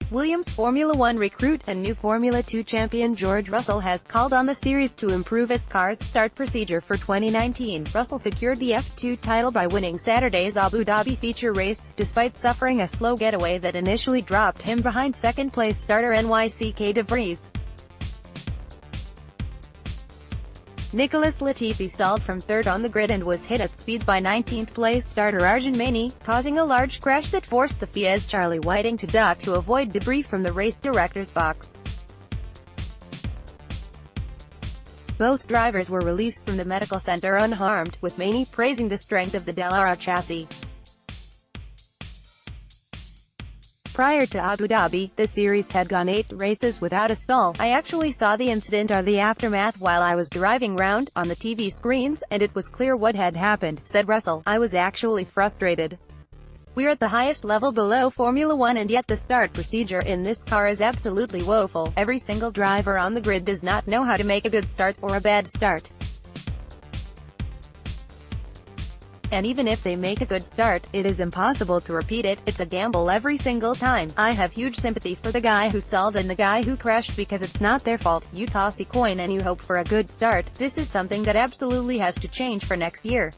Williams Formula One recruit and new Formula 2 champion George Russell has called on the series to improve its car's start procedure for 2019. Russell secured the F2 title by winning Saturday's Abu Dhabi feature race, despite suffering a slow getaway that initially dropped him behind second-place starter NYCK De Vries. Nicholas Latifi stalled from third on the grid and was hit at speed by 19th-place starter Arjun Maini, causing a large crash that forced the FIA's Charlie Whiting to duck to avoid debris from the race director's box. Both drivers were released from the medical center unharmed, with Maini praising the strength of the Dallara chassis. Prior to Abu Dhabi, the series had gone 8 races without a stall. I actually saw the incident or the aftermath while I was driving round, on the TV screens, and it was clear what had happened, said Russell. I was actually frustrated. We're at the highest level below Formula One and yet the start procedure in this car is absolutely woeful. Every single driver on the grid does not know how to make a good start, or a bad start. And even if they make a good start, it is impossible to repeat it. It's a gamble every single time. I have huge sympathy for the guy who stalled and the guy who crashed because it's not their fault. You toss a coin and you hope for a good start. This is something that absolutely has to change for next year.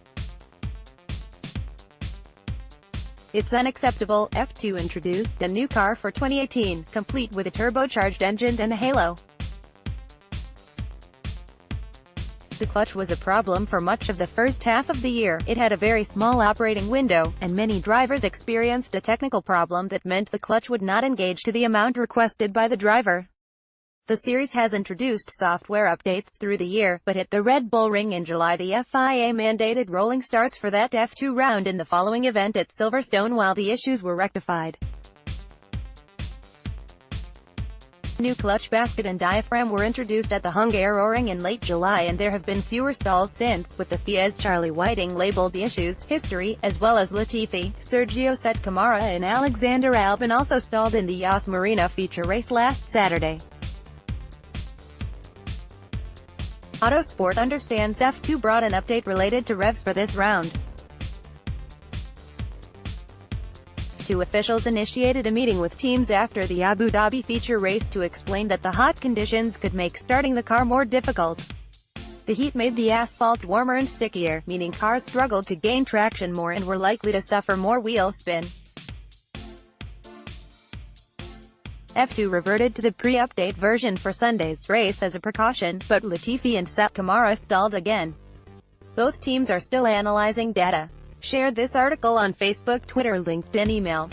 It's unacceptable. F2 introduced a new car for 2018, complete with a turbocharged engine and a halo. The clutch was a problem for much of the first half of the year. It had a very small operating window, and many drivers experienced a technical problem that meant the clutch would not engage to the amount requested by the driver. The series has introduced software updates through the year, but hit the Red Bull Ring in July. The FIA mandated rolling starts for that F2 round in the following event at Silverstone while the issues were rectified. New clutch basket and diaphragm were introduced at the Hungaroring in late July, and there have been fewer stalls since, with the FIA's Charlie Whiting labeled the issues history, as well as Latifi, Sergio Sette Camara and Alexander Albon also stalled in the Yas Marina feature race last Saturday. Autosport understands F2 brought an update related to revs for this round. F2 officials initiated a meeting with teams after the Abu Dhabi feature race to explain that the hot conditions could make starting the car more difficult. The heat made the asphalt warmer and stickier, meaning cars struggled to gain traction more and were likely to suffer more wheel spin. F2 reverted to the pre-update version for Sunday's race as a precaution, but Latifi and Sette Camara stalled again. Both teams are still analyzing data. Share this article on Facebook, Twitter, LinkedIn, email.